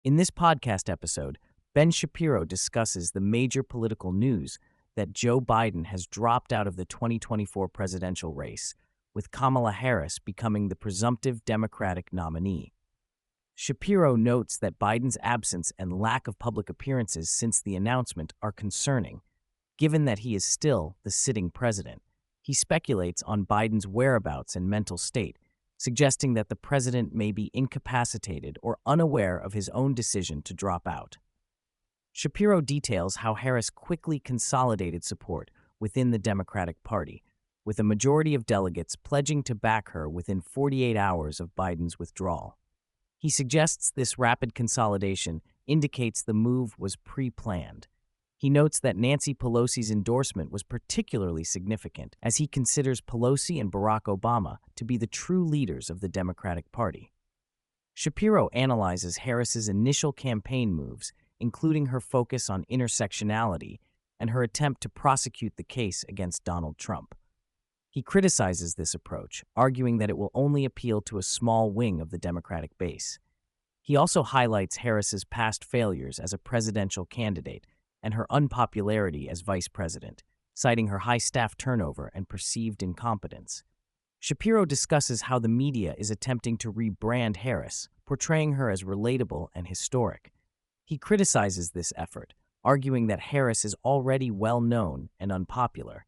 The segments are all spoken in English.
In this podcast episode, Ben Shapiro discusses the major political news that Joe Biden has dropped out of the 2024 presidential race, with Kamala Harris becoming the presumptive Democratic nominee. Shapiro notes that Biden's absence and lack of public appearances since the announcement are concerning, given that he is still the sitting president. He speculates on Biden's whereabouts and mental state, suggesting that the president may be incapacitated or unaware of his own decision to drop out. Shapiro details how Harris quickly consolidated support within the Democratic Party, with a majority of delegates pledging to back her within 48 hours of Biden's withdrawal. He suggests this rapid consolidation indicates the move was pre-planned. He notes that Nancy Pelosi's endorsement was particularly significant, as he considers Pelosi and Barack Obama to be the true leaders of the Democratic Party. Shapiro analyzes Harris's initial campaign moves, including her focus on intersectionality and her attempt to prosecute the case against Donald Trump. He criticizes this approach, arguing that it will only appeal to a small wing of the Democratic base. He also highlights Harris's past failures as a presidential candidate and her unpopularity as vice president, citing her high staff turnover and perceived incompetence. Shapiro discusses how the media is attempting to rebrand Harris, portraying her as relatable and historic. He criticizes this effort, arguing that Harris is already well-known and unpopular.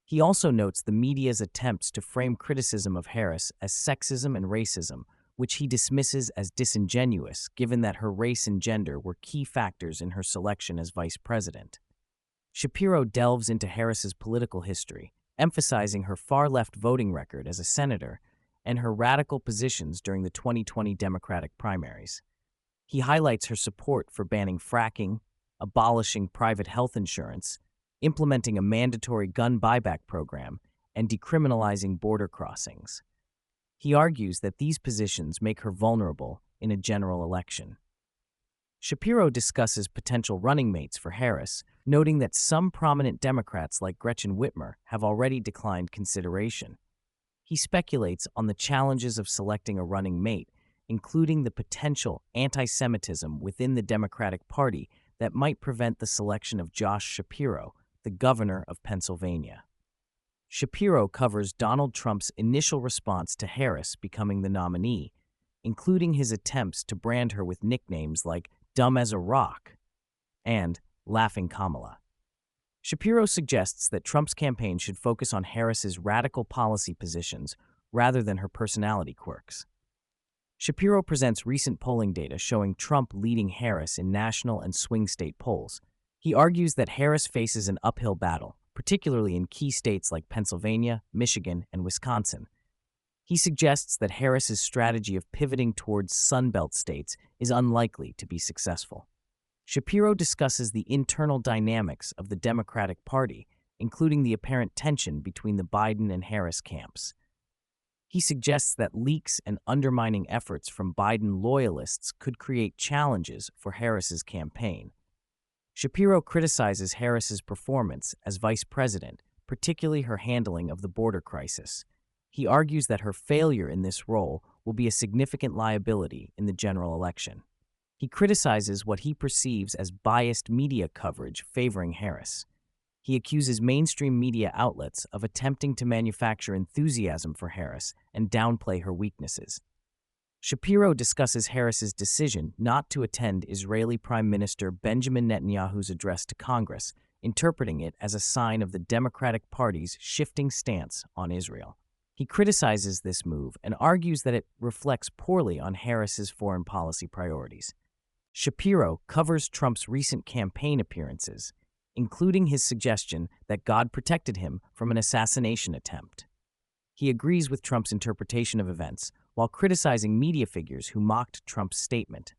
He also notes the media's attempts to frame criticism of Harris as sexism and racism, which he dismisses as disingenuous given that her race and gender were key factors in her selection as vice president. Shapiro delves into Harris's political history, emphasizing her far-left voting record as a senator and her radical positions during the 2020 Democratic primaries. He highlights her support for banning fracking, abolishing private health insurance, implementing a mandatory gun buyback program, and decriminalizing border crossings. He argues that these positions make her vulnerable in a general election. Shapiro discusses potential running mates for Harris, noting that some prominent Democrats like Gretchen Whitmer have already declined consideration. He speculates on the challenges of selecting a running mate, including the potential anti-Semitism within the Democratic Party that might prevent the selection of Josh Shapiro, the governor of Pennsylvania. Shapiro covers Donald Trump's initial response to Harris becoming the nominee, including his attempts to brand her with nicknames like Dumb as a Rock and Laughing Kamala. Shapiro suggests that Trump's campaign should focus on Harris's radical policy positions rather than her personality quirks. Shapiro presents recent polling data showing Trump leading Harris in national and swing state polls. He argues that Harris faces an uphill battle, particularly in key states like Pennsylvania, Michigan, and Wisconsin. He suggests that Harris's strategy of pivoting towards Sunbelt states is unlikely to be successful. Shapiro discusses the internal dynamics of the Democratic Party, including the apparent tension between the Biden and Harris camps. He suggests that leaks and undermining efforts from Biden loyalists could create challenges for Harris's campaign. Shapiro criticizes Harris's performance as vice president, particularly her handling of the border crisis. He argues that her failure in this role will be a significant liability in the general election. He criticizes what he perceives as biased media coverage favoring Harris. He accuses mainstream media outlets of attempting to manufacture enthusiasm for Harris and downplay her weaknesses. Shapiro discusses Harris's decision not to attend Israeli Prime Minister Benjamin Netanyahu's address to Congress, interpreting it as a sign of the Democratic Party's shifting stance on Israel. He criticizes this move and argues that it reflects poorly on Harris's foreign policy priorities. Shapiro covers Trump's recent campaign appearances, including his suggestion that God protected him from an assassination attempt. He agrees with Trump's interpretation of events, while criticizing media figures who mocked Trump's statement.